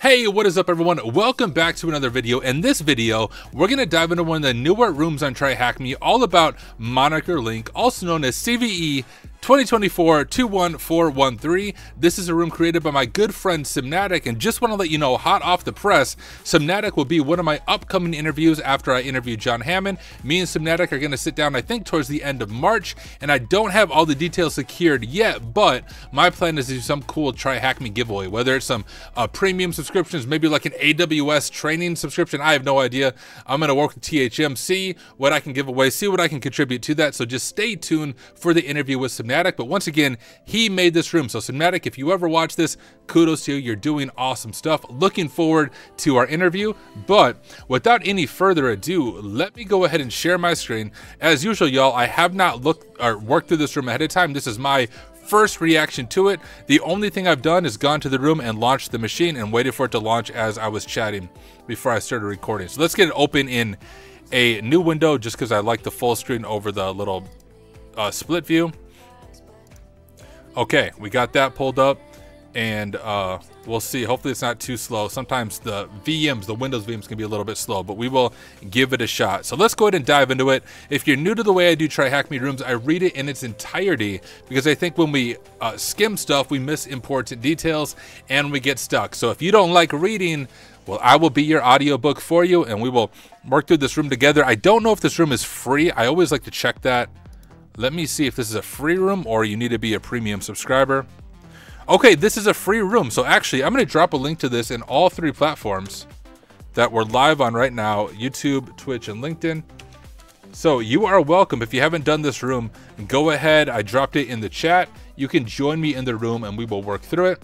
Hey, what is up everyone? Welcome back to another video. In this video, we're going to dive into one of the newer rooms on TryHackMe, all about Moniker link, also known as CVE-2024-21413. This is a room created by my good friend Simnatic, and just want to let you know, hot off the press, Simnatic will be one of my upcoming interviews after I interview John Hammond. Me and Simnatic are going to sit down, I think, towards the end of March, and I don't have all the details secured yet, but my plan is to do some cool TryHackMe giveaway, whether it's some premium subscriptions, maybe like an AWS training subscription. I have no idea. I'm going to work with THM, see what I can give away, see what I can contribute to that. So just stay tuned for the interview with Simnatic. But once again, he made this room. So Simnatic, if you ever watch this, kudos to you. You're doing awesome stuff. Looking forward to our interview. But without any further ado, let me go ahead and share my screen. As usual, y'all, I have not looked or worked through this room ahead of time. This is my first reaction to it. The only thing I've done is gone to the room and launched the machine and waited for it to launch as I was chatting before I started recording. So let's get it open in a new window, just because I like the full screen over the little split view. Okay, we got that pulled up, and we'll see. Hopefully it's not too slow. Sometimes the VMs, the Windows VMs, can be a little bit slow, but we will give it a shot. So let's go ahead and dive into it. If you're new to the way I do TryHackMe rooms, I read it in its entirety, because I think when we skim stuff, we miss important details and we get stuck. So if you don't like reading, well, I will be your audiobook for you, and we will work through this room together. I don't know if this room is free. I always like to check that. Let me see if this is a free room or you need to be a premium subscriber. Okay, this is a free room. So actually, I'm going to drop a link to this in all three platforms that we're live on right now: YouTube, Twitch, and LinkedIn. So you are welcome. If you haven't done this room, go ahead. I dropped it in the chat. You can join me in the room and we will work through it.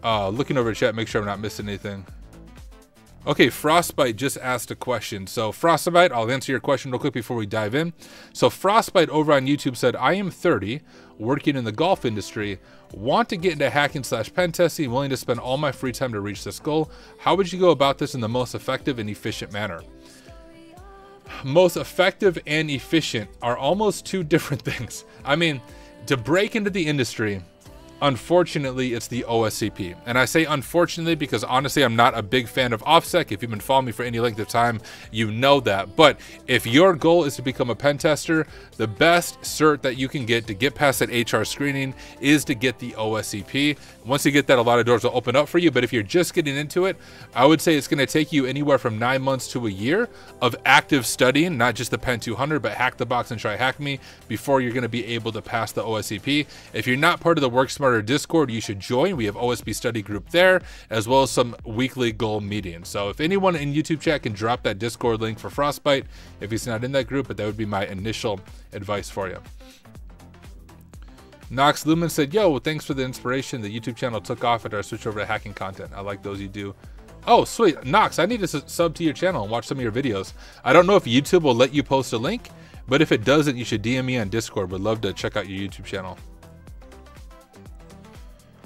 Looking over the chat, make sure I'm not missing anything. Okay, Frostbite just asked a question. So Frostbite, I'll answer your question real quick before we dive in. So Frostbite over on YouTube said, I am 30, working in the golf industry, want to get into hacking / pen testing, willing to spend all my free time to reach this goal. How would you go about this in the most effective and efficient manner? Most effective and efficient are almost two different things. I mean, to break into the industry, unfortunately, it's the OSCP. And I say unfortunately because honestly, I'm not a big fan of OffSec. If you've been following me for any length of time, you know that. But if your goal is to become a pen tester, the best cert that you can get to get past that HR screening is to get the OSCP. Once you get that, a lot of doors will open up for you. But if you're just getting into it, I would say it's going to take you anywhere from 9 months to a year of active studying, not just the Pen 200, but Hack the Box and TryHackMe, before you're going to be able to pass the OSCP. If you're not part of the Work Smarter Discord, you should join. We have OSP study group there, as well as some weekly goal meetings. So if anyone in YouTube chat can drop that Discord link for Frostbite, if he's not in that group, but that would be my initial advice for you. Nox Lumen said, yo, thanks for the inspiration. The YouTube channel took off after I switched over to hacking content. I like those you do. Oh, sweet. Nox, I need to sub to your channel and watch some of your videos. I don't know if YouTube will let you post a link, but if it doesn't, you should DM me on Discord. Would love to check out your YouTube channel.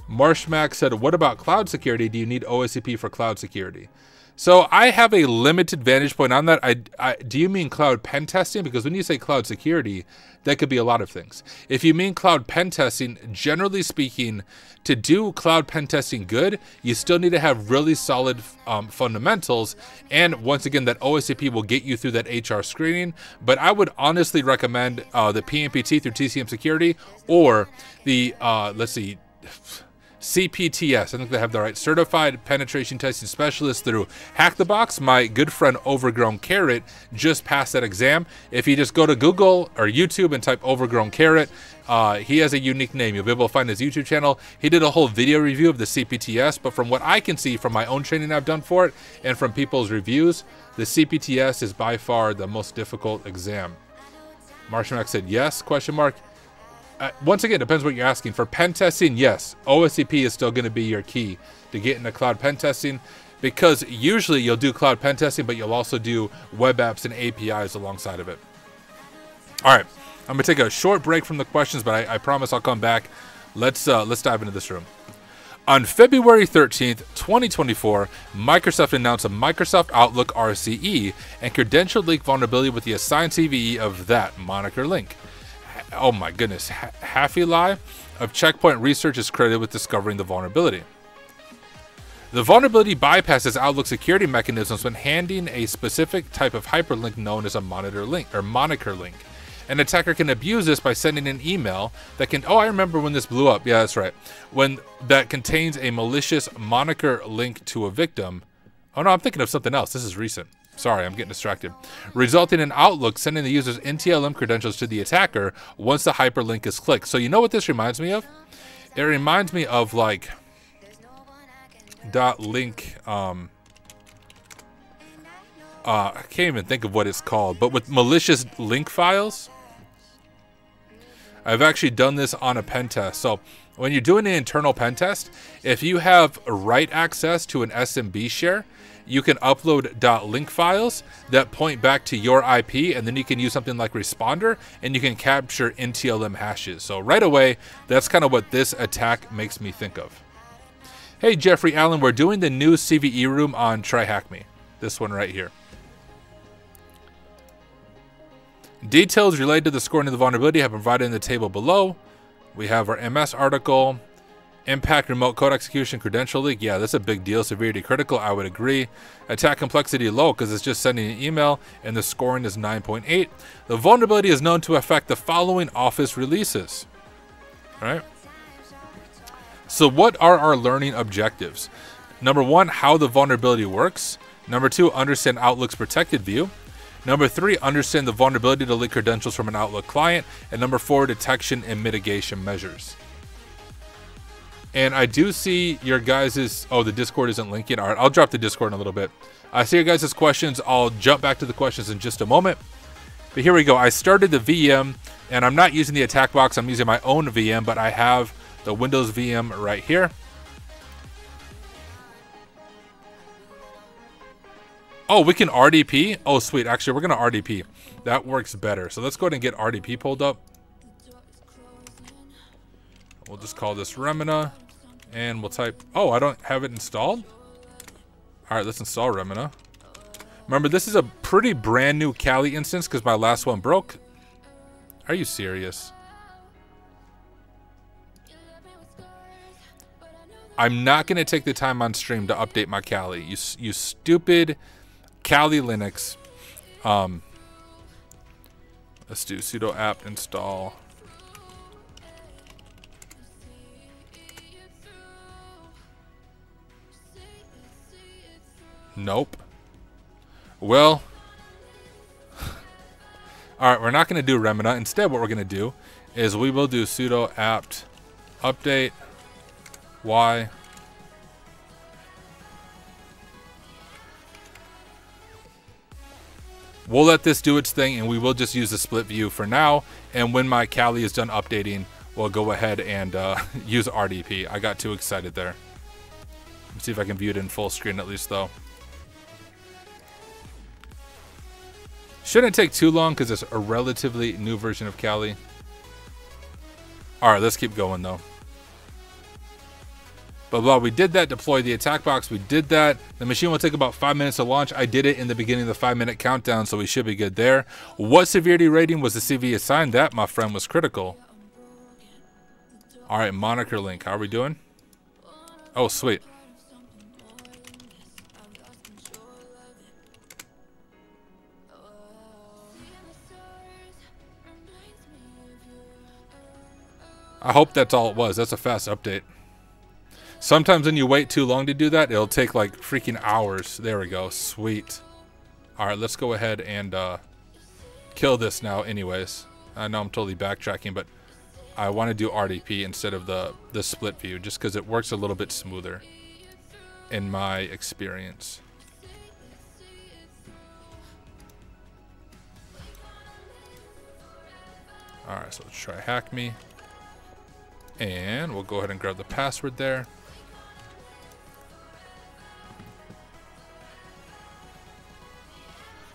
Marshmack said, what about cloud security? Do you need OSCP for cloud security? So I have a limited vantage point on that. Do you mean cloud pen testing? Because when you say cloud security, that could be a lot of things. If you mean cloud pen testing, generally speaking, to do cloud pen testing good, you still need to have really solid fundamentals. And once again, that OSCP will get you through that HR screening. But I would honestly recommend the PMPT through TCM Security, or the, let's see, CPTS, I think they have the right, Certified Penetration Testing Specialist through Hack the Box. My good friend Overgrown Carrot just passed that exam. If you just go to Google or YouTube and type Overgrown Carrot, he has a unique name. You'll be able to find his YouTube channel. He did a whole video review of the CPTS, but from what I can see from my own training I've done for it and from people's reviews, the CPTS is by far the most difficult exam. Marshmack said yes, question mark. Once again, it depends what you're asking. For pen testing, yes, OSCP is still going to be your key to get into cloud pen testing, because usually you'll do cloud pen testing, but you'll also do web apps and APIs alongside of it. All right, I'm going to take a short break from the questions, but I promise I'll come back. Let's dive into this room. On February 13th, 2024, Microsoft announced a Microsoft Outlook RCE and credential leak vulnerability with the assigned CVE of that Moniker link. Oh my goodness, Happy Lie. of checkpoint research is credited with discovering the vulnerability. The vulnerability bypasses Outlook security mechanisms when handing a specific type of hyperlink known as a monitor link or Moniker link. An attacker can abuse this by sending an email that can, oh, I remember when this blew up. Yeah, that's right. When that contains a malicious Moniker link to a victim. Oh no, I'm thinking of something else. This is recent. Sorry, I'm getting distracted. Resulting in Outlook sending the user's NTLM credentials to the attacker once the hyperlink is clicked. So you know what this reminds me of? It reminds me of like .link, I can't even think of what it's called, but with malicious link files. I've actually done this on a pen test. So when you're doing an internal pen test, if you have write access to an SMB share, you can upload .link files that point back to your IP, and then you can use something like Responder, and you can capture NTLM hashes. So right away, that's kind of what this attack makes me think of. Hey, Jeffrey Allen, we're doing the new CVE room on Try Hack Me. This one right here. Details related to the scoring of the vulnerability have been provided in the table below. We have our MS article. Impact remote code execution credential leak. Yeah, that's a big deal. Severity critical, I would agree. Attack complexity low because it's just sending an email and the scoring is 9.8. The vulnerability is known to affect the following Office releases. All right. So what are our learning objectives? Number 1, how the vulnerability works. Number 2, understand Outlook's protected view. Number 3, understand the vulnerability to leak credentials from an Outlook client. And number 4, detection and mitigation measures. And I do see your guys's, oh, the Discord isn't linked yet. All right, I'll drop the Discord in a little bit. I see your guys's questions. I'll jump back to the questions in just a moment. But here we go. I started the VM, and I'm not using the attack box. I'm using my own VM, but I have the Windows VM right here. Oh, we can RDP? Oh, sweet. Actually, we're going to RDP. That works better. So let's go ahead and get RDP pulled up. We'll just call this Remina, and we'll type, oh, I don't have it installed? All right, let's install Remina. Remember, this is a pretty brand new Kali instance because my last one broke. Are you serious? I'm not going to take the time on stream to update my Kali. You stupid Kali Linux. Let's do sudo apt install. Nope. Well, all right, we're not going to do Remina. Instead, what we're going to do is we will do sudo apt update y. We'll let this do its thing, and we will just use the split view for now. And when my Kali is done updating, we'll go ahead and use RDP. I got too excited there. Let's see if I can view it in full screen at least, though. Shouldn't take too long because it's a relatively new version of Kali. All right, let's keep going though. Blah, blah, we did that. Deploy the attack box. We did that. The machine will take about 5 minutes to launch. I did it in the beginning of the 5-minute countdown, so we should be good there. What severity rating was the CVE assigned? That, my friend, was critical. All right, Moniker link. How are we doing? Oh, sweet. I hope that's all it was. That's a fast update. Sometimes when you wait too long to do that, it'll take like freaking hours. There we go. Sweet. All right, let's go ahead and kill this now anyways. I know I'm totally backtracking, but I want to do RDP instead of the split view just because it works a little bit smoother in my experience. All right, so let's try hack me. And we'll go ahead and grab the password there.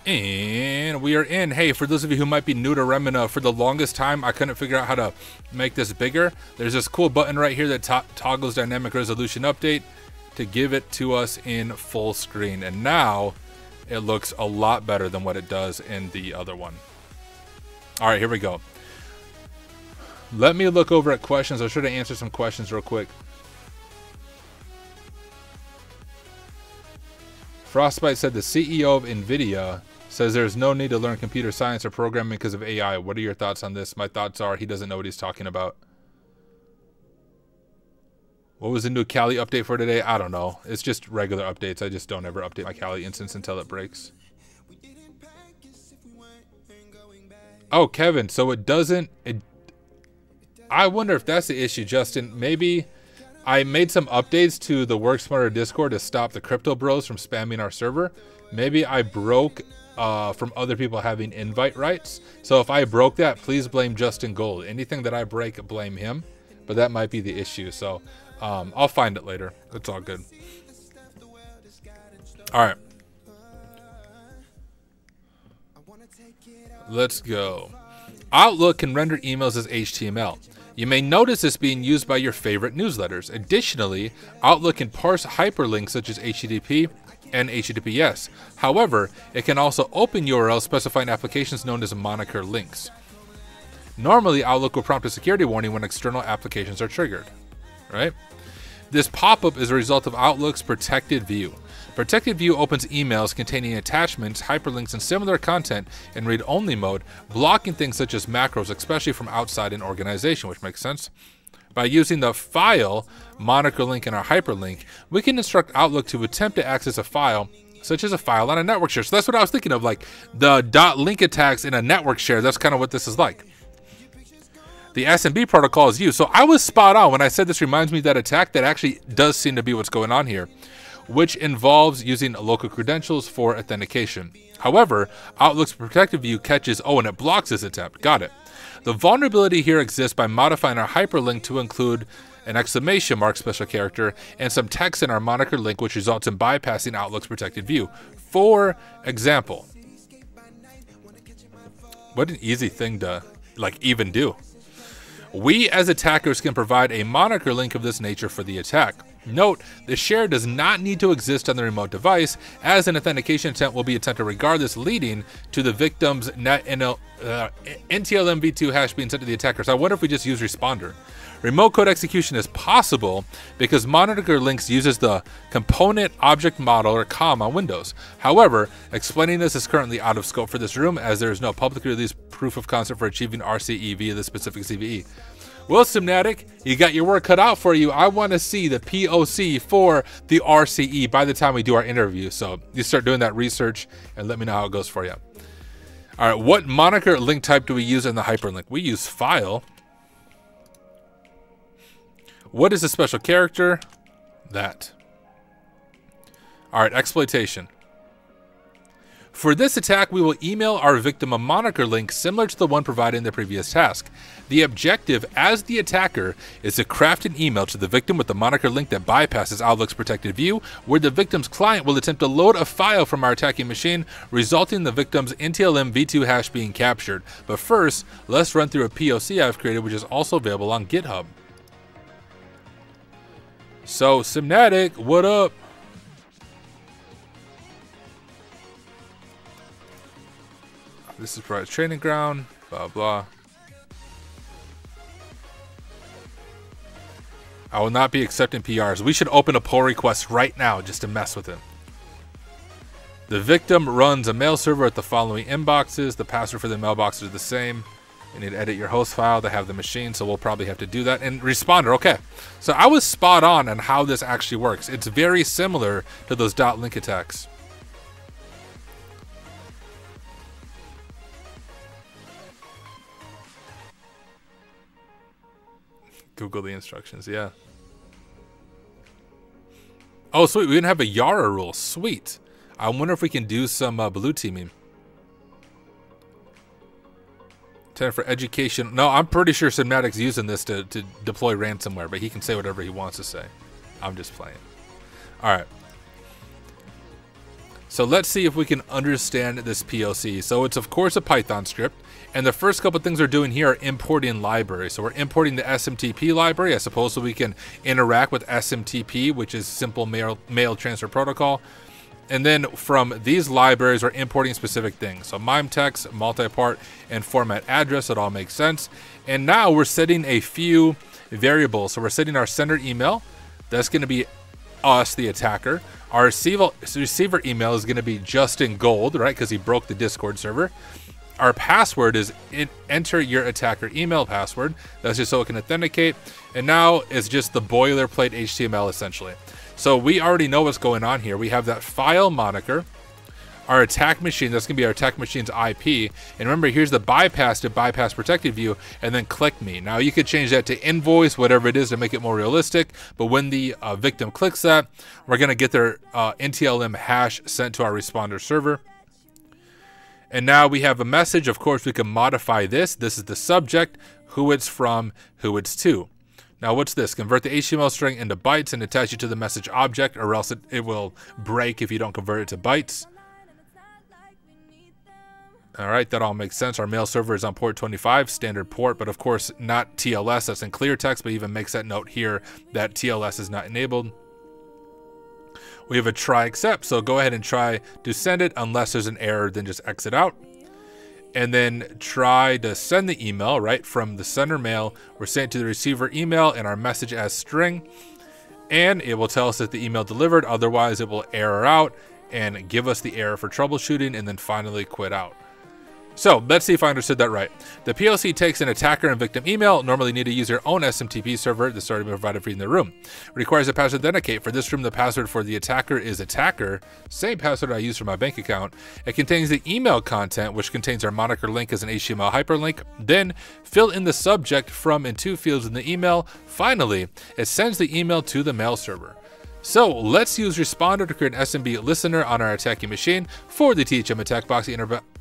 And we are in. Hey, for those of you who might be new to Remina, for the longest time, I couldn't figure out how to make this bigger. There's this cool button right here that toggles dynamic resolution update to give it to us in full screen. And now it looks a lot better than what it does in the other one. All right, here we go. Let me look over at questions. I should have answered some questions real quick. Frostbite said the CEO of NVIDIA says there's no need to learn computer science or programming because of AI. What are your thoughts on this? My thoughts are he doesn't know what he's talking about. What was the new Kali update for today? I don't know. It's just regular updates. I just don't ever update my Kali instance until it breaks. Oh, Kevin, so it doesn't... I wonder if that's the issue, Justin. Maybe I made some updates to the Work Smarter Discord to stop the crypto bros from spamming our server. Maybe I broke from other people having invite rights. So if I broke that, please blame Justin Gold. Anything that I break, blame him. But that might be the issue. So I'll find it later. It's all good. All right. Let's go. Outlook can render emails as HTML. You may notice this being used by your favorite newsletters. Additionally, Outlook can parse hyperlinks such as HTTP and HTTPS. However, it can also open URLs specifying applications known as Moniker links. Normally, Outlook will prompt a security warning when external applications are triggered, right? This pop-up is a result of Outlook's protected view. Protected view opens emails containing attachments, hyperlinks, and similar content in read-only mode, blocking things such as macros, especially from outside an organization, which makes sense. By using the file moniker link in our hyperlink, we can instruct Outlook to attempt to access a file, such as a file on a network share. So that's what I was thinking of, like the .link attacks in a network share. That's kind of what this is like. The SMB protocol is used. So I was spot on when I said this reminds me of that attack. That actually does seem to be what's going on here, which involves using local credentials for authentication. However, Outlook's protective view catches, and it blocks this attempt. Got it. The vulnerability here exists by modifying our hyperlink to include an exclamation mark special character and some text in our moniker link, which results in bypassing Outlook's protected view. For example, what an easy thing to even do. We as attackers can provide a moniker link of this nature for the attack. Note, the share does not need to exist on the remote device, as an authentication attempt will be attempted regardless, leading to the victim's NTLM-v2 hash being sent to the attacker. So I wonder if we just use responder. Remote code execution is possible because moniker links uses the component object model or COM on Windows. However, explaining this is currently out of scope for this room, as there is no publicly released proof of concept for achieving RCE via the specific CVE. Well, Simnatic, you got your work cut out for you. I want to see the POC for the RCE by the time we do our interview. So you start doing that research and let me know how it goes for you. All right, what moniker link type do we use in the hyperlink? We use file. What is a special character? That. All right, exploitation. For this attack, we will email our victim a moniker link similar to the one provided in the previous task. The objective, as the attacker, is to craft an email to the victim with the moniker link that bypasses Outlook's protected view, where the victim's client will attempt to load a file from our attacking machine, resulting in the victim's NTLM-v2 hash being captured. But first, let's run through a POC I've created, which is also available on GitHub. So, Simnatic, what up? This is private training ground, blah, blah. I will not be accepting PRs. We should open a pull request right now just to mess with him. The victim runs a mail server at the following inboxes. The password for the mailboxes are the same. You need to edit your host file to have the machine, so we'll probably have to do that. And responder, okay. So I was spot on how this actually works. It's very similar to those .link attacks. Google the instructions, yeah. Oh, sweet. We can have a Yara rule. Sweet. I wonder if we can do some blue teaming. 10 for education. No, I'm pretty sure Simnatic's using this to deploy ransomware, but he can say whatever he wants to say. I'm just playing. All right. So let's see if we can understand this POC. So it's, of course, a Python script. And the first couple things we're doing here are importing libraries. So we're importing the SMTP library, I suppose, so we can interact with SMTP, which is Simple Mail Transfer Protocol. And then from these libraries, we're importing specific things. So MIME text, multi-part, and format address. It all makes sense. And now we're setting a few variables. So we're setting our sender email. That's going to be us, the attacker. Our receiver email is going to be Justin Gold, right? Because he broke the Discord server. Our password is enter your attacker email password. That's just so it can authenticate. And now it's just the boilerplate HTML essentially. So we already know what's going on here. We have that file moniker, our attack machine. That's going to be our attack machine's IP. And remember, here's the bypass to bypass protected view, and then click me. Now you could change that to invoice, whatever it is, to make it more realistic. But when the victim clicks that, we're going to get their NTLM hash sent to our responder server. And now we have a message. Of course, we can modify this. This is the subject, who it's from, who it's to. Now, what's this? Convert the HTML string into bytes and attach it to the message object, or else it will break if you don't convert it to bytes. All right, that all makes sense. Our mail server is on port 25, standard port, but of course not TLS. That's in clear text, but even makes that note here that TLS is not enabled. We have a try except, so go ahead and try to send it. Unless there's an error, then just exit out. And then try to send the email, right? From the sender mail, we're sent to the receiver email and our message as string. And it will tell us that the email delivered. Otherwise, it will error out and give us the error for troubleshooting and then finally quit out. So let's see if I understood that right. The PLC takes an attacker and victim email. Normally need to use your own SMTP server that's already been provided for you in the room. Requires a password to authenticate. For this room, the password for the attacker is attacker. Same password I use for my bank account. It contains the email content, which contains our moniker link as an HTML hyperlink. Then fill in the subject from and to fields in the email. Finally, it sends the email to the mail server. So let's use Responder to create an SMB listener on our attacking machine. For the THM attack box, the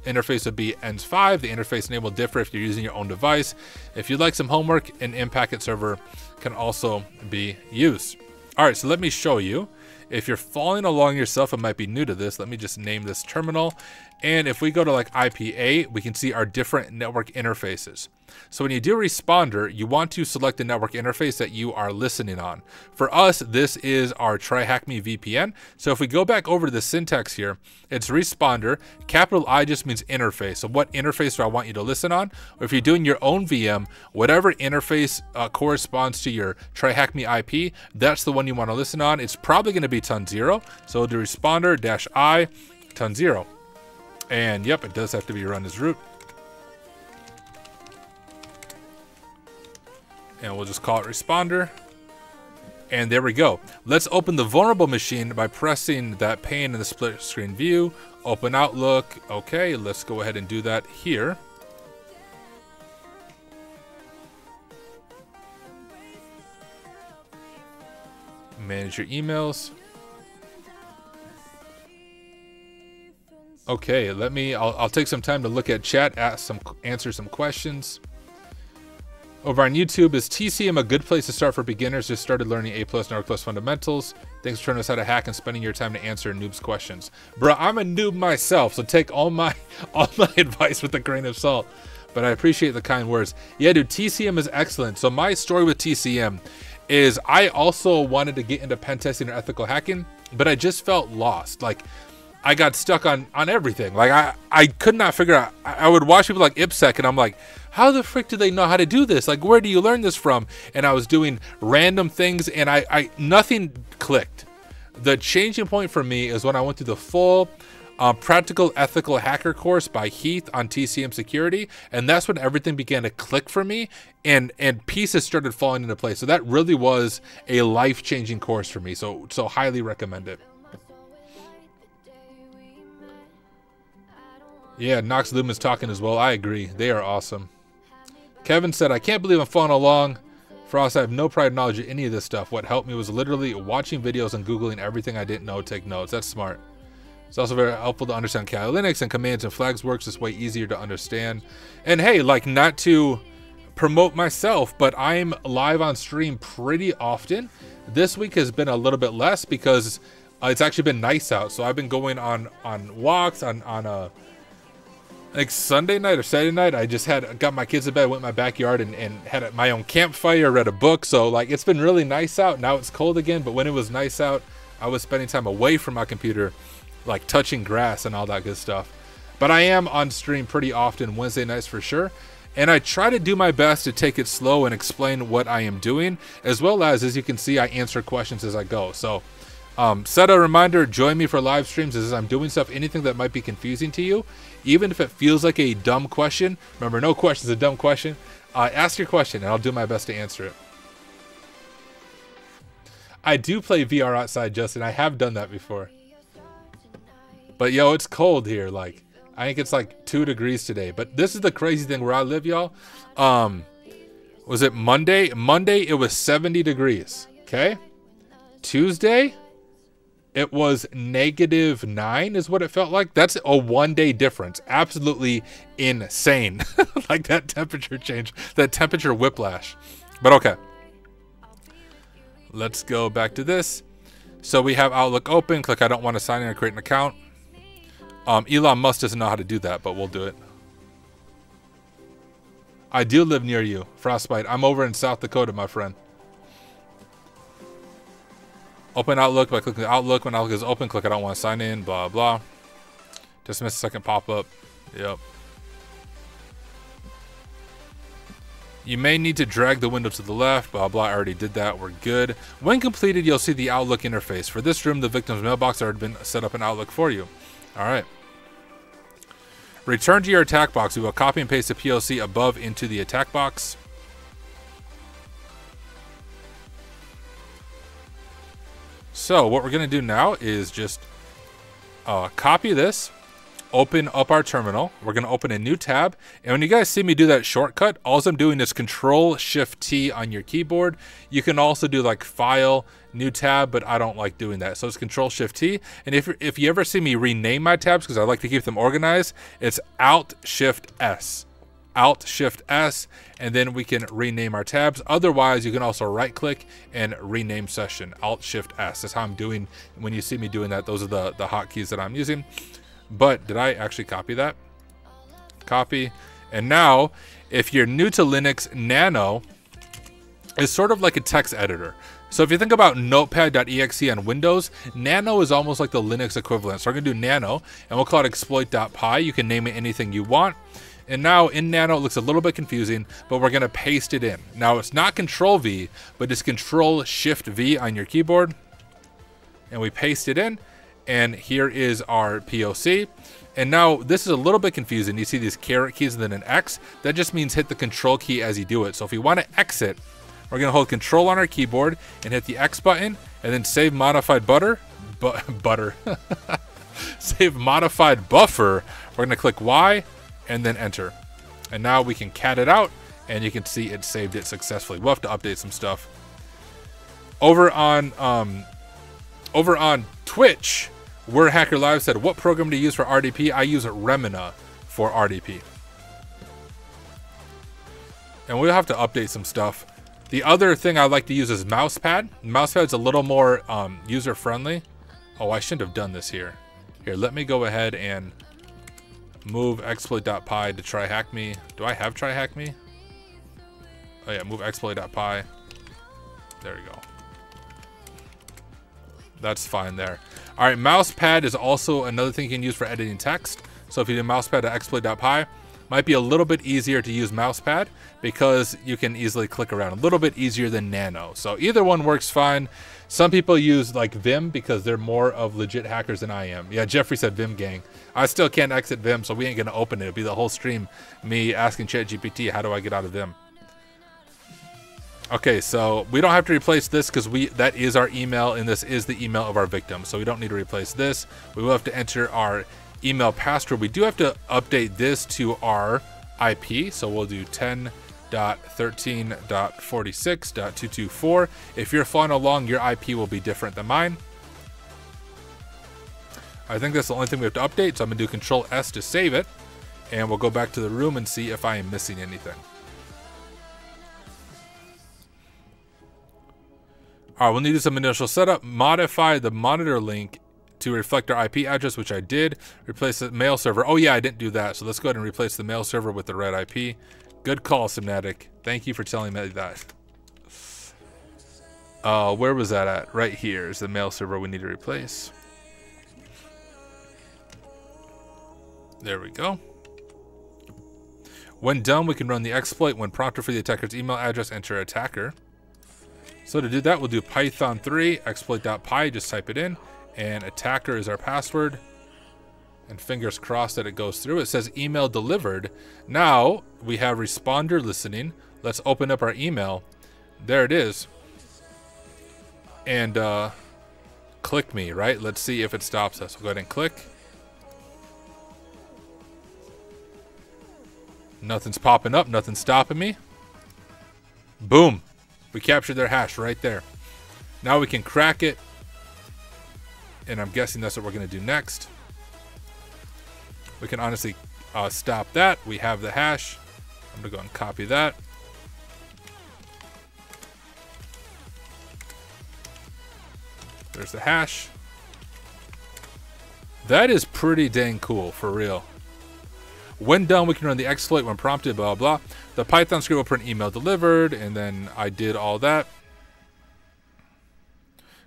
interface would be ENS5. The interface name will differ if you're using your own device. If you'd like some homework, an in-packet server can also be used. All right, so let me show you. If you're following along yourself and might be new to this, let me just name this terminal. And if we go to like IPA, we can see our different network interfaces. So when you do Responder, you want to select the network interface that you are listening on. For us, this is our TryHackMe VPN. So if we go back over to the syntax here, it's Responder. Capital I just means interface. So what interface do I want you to listen on? Or if you're doing your own VM, whatever interface corresponds to your TryHackMe IP, that's the one you want to listen on. It's probably going to be ton 0. So we'll do Responder-I ton 0. And yep, it does have to be run as root. And we'll just call it Responder. And there we go. Let's open the vulnerable machine by pressing that pane in the split screen view. Open Outlook. Okay, let's go ahead and do that here. Manage your emails. Okay, I'll take some time to look at chat, answer some questions. Over on YouTube, is TCM a good place to start for beginners? Just started learning A+, Network Plus fundamentals. Thanks for showing us how to hack and spending your time to answer noobs' questions. Bro, I'm a noob myself, so take all my advice with a grain of salt. But I appreciate the kind words. Yeah, dude, TCM is excellent. So my story with TCM is I also wanted to get into pen testing or ethical hacking, but I just felt lost. Like, I got stuck on everything. Like I could not figure out. I would watch people like IPSec and I'm like, how the frick do they know how to do this? Like, where do you learn this from? And I was doing random things and nothing clicked. The changing point for me is when I went through the full practical ethical hacker course by Heath on TCM security. And that's when everything began to click for me and pieces started falling into place. So that really was a life-changing course for me. So highly recommend it. Yeah, Nox Lumen's talking as well. I agree. They are awesome. Kevin said, I can't believe I'm following along. For us, I have no prior knowledge of any of this stuff. What helped me was literally watching videos and Googling everything I didn't know, take notes. That's smart. It's also very helpful to understand Kali Linux and commands and flags works. It's way easier to understand. And hey, like, not to promote myself, but I'm live on stream pretty often. This week has been a little bit less because it's actually been nice out. So I've been going on walks on a like Sunday night or Saturday night. I just got my kids to bed, went in my backyard and had my own campfire, read a book. So like, it's been really nice out. Now it's cold again, but when it was nice out, I was spending time away from my computer like touching grass and all that good stuff. But I am on stream pretty often Wednesday nights for sure. And I try to do my best to take it slow and explain what I am doing, as well as you can see, I answer questions as I go. So set a reminder, join me for live streams as I'm doing stuff, anything that might be confusing to you. Even if it feels like a dumb question, remember, no question is a dumb question. Ask your question and I'll do my best to answer it. I do play VR outside, Justin. I have done that before. But yo, it's cold here. Like, I think it's like 2 degrees today. But this is the crazy thing where I live, y'all. Was it Monday? Monday, it was 70 degrees. Okay. Tuesday, it was -9 is what it felt like. That's a 1-day difference. Absolutely insane. Like that temperature change, that temperature whiplash. But okay. Let's go back to this. So we have Outlook open. Click I don't want to sign in or create an account. Elon Musk doesn't know how to do that, but we'll do it. I do live near you, Frostbite. I'm over in South Dakota, my friend. Open Outlook by clicking Outlook. When Outlook is open, click I don't want to sign in, blah, blah. Dismiss a second pop-up. Yep. You may need to drag the window to the left, blah, blah. I already did that. We're good. When completed, you'll see the Outlook interface. For this room, the victim's mailbox has already been set up in Outlook for you. All right. Return to your attack box. We will copy and paste the POC above into the attack box. So what we're going to do now is just copy this, open up our terminal. We're going to open a new tab. And when you guys see me do that shortcut, all I'm doing is Control-Shift-T on your keyboard. You can also do like File, New Tab, but I don't like doing that. So it's Control-Shift-T. And if you ever see me rename my tabs, because I like to keep them organized, it's Alt-Shift-S. Alt-Shift-S, and then we can rename our tabs. Otherwise, you can also right-click and rename session. Alt-Shift-S. That's how I'm doing. When you see me doing that, those are the hotkeys that I'm using. But did I actually copy that? Copy. And now, if you're new to Linux, Nano is sort of like a text editor. So if you think about notepad.exe on Windows, Nano is almost like the Linux equivalent. So we're going to do Nano, and we'll call it exploit.py. You can name it anything you want. And now in Nano, it looks a little bit confusing, but we're going to paste it in. Now it's not Control-V, but it's Control-Shift-V on your keyboard. And we paste it in. And here is our POC. And now this is a little bit confusing. You see these caret keys and then an X. That just means hit the Control key as you do it. So if we want to exit, we're going to hold Control on our keyboard and hit the X button and then save modified save modified buffer. We're going to click Y and then enter. And now we can cat it out and you can see it saved it successfully. We'll have to update some stuff. Over on Twitch, Word Hacker Live said, what program to use for RDP? I use Remina for RDP. And we'll have to update some stuff. The other thing I like to use is Mousepad. Mousepad's a little more user-friendly. Oh, I shouldn't have done this here. Here, let me go ahead and move exploit.py to try hack me. Do I have try hack me? Oh yeah, move exploit.py. There we go. That's fine there. All right, Mousepad is also another thing you can use for editing text. So if you do mousepad.exploit.py, might be a little bit easier to use Mousepad because you can easily click around. A little bit easier than Nano. So either one works fine. Some people use like Vim because they're more of legit hackers than I am. Yeah, Jeffrey said Vim gang. I still can't exit Vim, so we ain't gonna open it. It'll be the whole stream me asking ChatGPT, how do I get out of Vim? Okay, so we don't have to replace this because that is our email and this is the email of our victim. So we don't need to replace this. We will have to enter our email password. We do have to update this to our IP. So we'll do 10.13.46.224. If you're following along, your IP will be different than mine. I think that's the only thing we have to update. So I'm gonna do Control S to save it. And we'll go back to the room and see if I am missing anything. All right, we'll need some initial setup. Modify the monitor link to reflect our IP address, which I did. Replace the mail server. Oh yeah, I didn't do that. So let's go ahead and replace the mail server with the red IP. Good call, Simnatic. Thank you for telling me that. Where was that at? Right here is the mail server we need to replace. There we go. When done, we can run the exploit. When prompted for the attacker's email address, enter attacker. So to do that, we'll do python 3 exploit.py, just type it in, and attacker is our password. And fingers crossed that it goes through. It says email delivered. Now we have responder listening. Let's open up our email. There it is. And click me, right? Let's see if it stops us. We'll go ahead and click. Nothing's popping up, nothing's stopping me. Boom. We captured their hash right there. Now we can crack it. And I'm guessing that's what we're going to do next. We can honestly stop that. We have the hash. I'm going to go and copy that. There's the hash. That is pretty dang cool, for real. When done, we can run the exploit when prompted, blah, blah. The Python script will print email delivered, and then I did all that.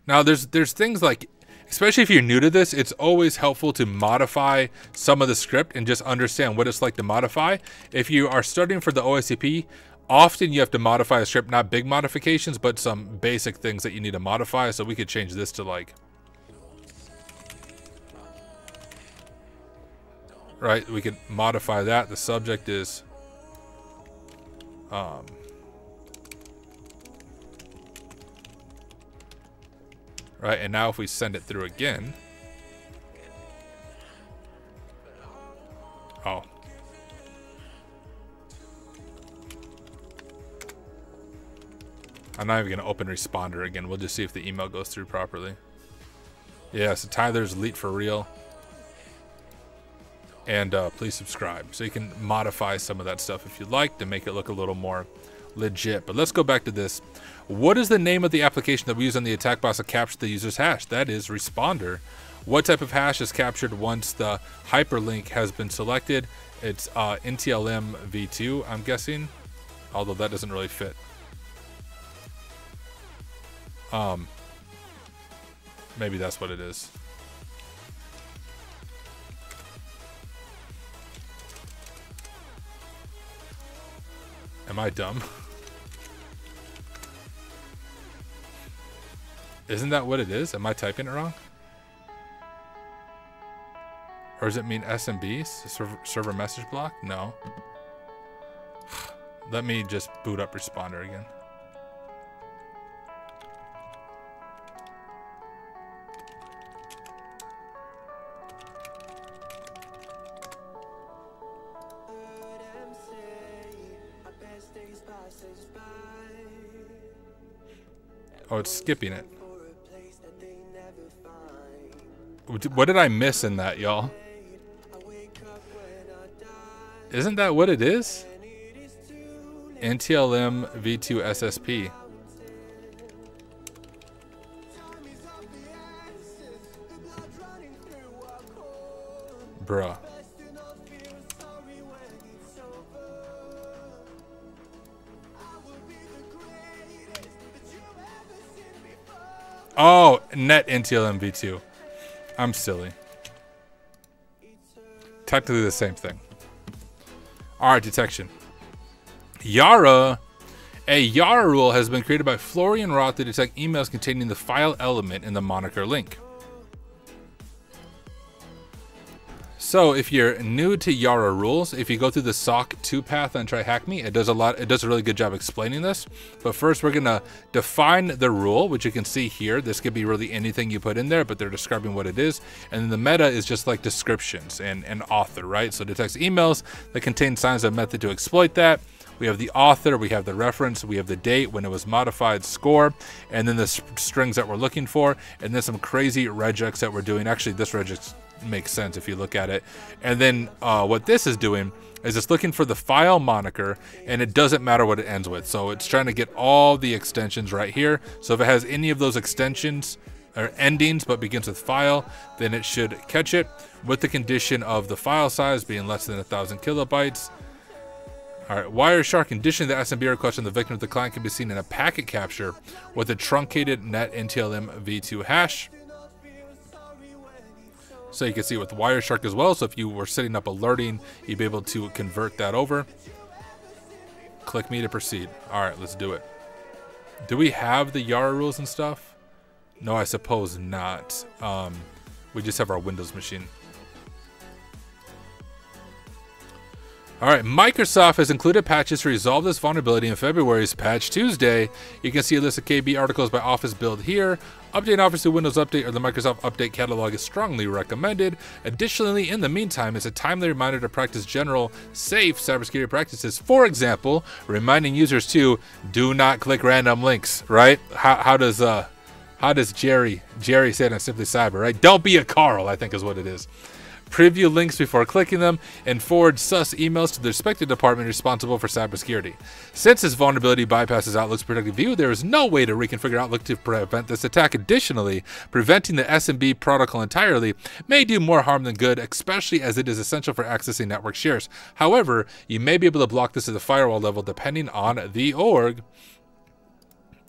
Now, there's things like, especially if you're new to this, it's always helpful to modify some of the script and just understand what it's like to modify. If you are studying for the OSCP, often you have to modify a script, not big modifications, but some basic things that you need to modify. So we could change this to like, right, we could modify that. The subject is right, and now if we send it through again, oh, I'm not even gonna open responder again. We'll just see if the email goes through properly. Yeah, so Tyler's elite for real. And please subscribe. So you can modify some of that stuff if you'd like to make it look a little more legit. But let's go back to this. What is the name of the application that we use on the attack box to capture the user's hash? That is responder. What type of hash is captured once the hyperlink has been selected? It's NTLM v2, I'm guessing. Although that doesn't really fit. Maybe that's what it is. Am I dumb? Isn't that what it is? Am I typing it wrong? Or does it mean SMBs? Server message block? No. Let me just boot up responder again. Oh, it's skipping it. What did I miss in that, y'all? Isn't that what it is? NTLM v2 SSP. Bruh. Oh, net NTLM v2. I'm silly. Technically the same thing. Alright, detection. Yara. A Yara rule has been created by Florian Roth to detect emails containing the file element in the Moniker link. So if you're new to Yara rules, if you go through the SOC 2 path on Try Hack Me, it does a really good job explaining this. But first we're gonna define the rule, which you can see here. This could be really anything you put in there, but they're describing what it is. And then the meta is just like descriptions and author, right? So detects emails that contain signs of method to exploit that. We have the author, we have the reference, we have the date when it was modified, score, and then the strings that we're looking for, and then some crazy regex that we're doing. Actually, this regex makes sense if you look at it. And then what this is doing is it's looking for the file moniker, and it doesn't matter what it ends with. So it's trying to get all the extensions right here. So if it has any of those extensions or endings but begins with file, then it should catch it with the condition of the file size being less than 1,000 kilobytes. All right, Wireshark conditioning the SMB request on the victim of the client can be seen in a packet capture with a truncated net NTLM v2 hash. So you can see with Wireshark as well. So if you were setting up alerting, you'd be able to convert that over. Click me to proceed. All right, let's do it. Do we have the Yara rules and stuff? No, I suppose not. We just have our Windows machine. All right, Microsoft has included patches to resolve this vulnerability in February's Patch Tuesday. You can see a list of KB articles by Office build here. Update Office to Windows Update or the Microsoft Update catalog is strongly recommended. Additionally, in the meantime, it's a timely reminder to practice general, safe cybersecurity practices. For example, reminding users to do not click random links, right? How does Jerry say it on Simply Cyber, right? Don't be a Carl, I think is what it is. Preview links before clicking them, and forward sus emails to the respective department responsible for cybersecurity. Since this vulnerability bypasses Outlook's protected view, there is no way to reconfigure Outlook to prevent this attack. Additionally, preventing the SMB protocol entirely may do more harm than good, especially as it is essential for accessing network shares. However, you may be able to block this at the firewall level depending on the org.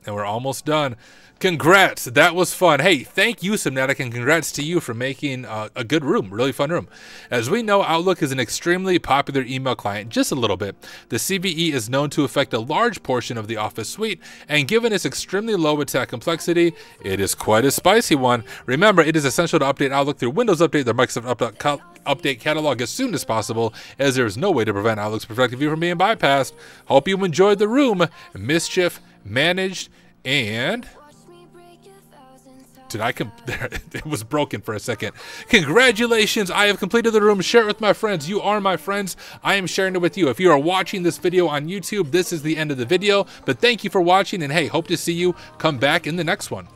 And we're almost done. Congrats, that was fun. Hey, thank you, Subnetic, and congrats to you for making a good room, really fun room. As we know, Outlook is an extremely popular email client, just a little bit. The CVE is known to affect a large portion of the Office suite, and given its extremely low attack complexity, it is quite a spicy one. Remember, it is essential to update Outlook through Windows Update, the Microsoft Update catalog as soon as possible, as there is no way to prevent Outlook's protected view from being bypassed. Hope you enjoyed the room. Mischief managed, and it was broken for a second. Congratulations, I have completed the room. Share it with my friends. You are my friends. I am sharing it with you. If you are watching this video on YouTube, this is the end of the video. But thank you for watching, and hey, hope to see you come back in the next one.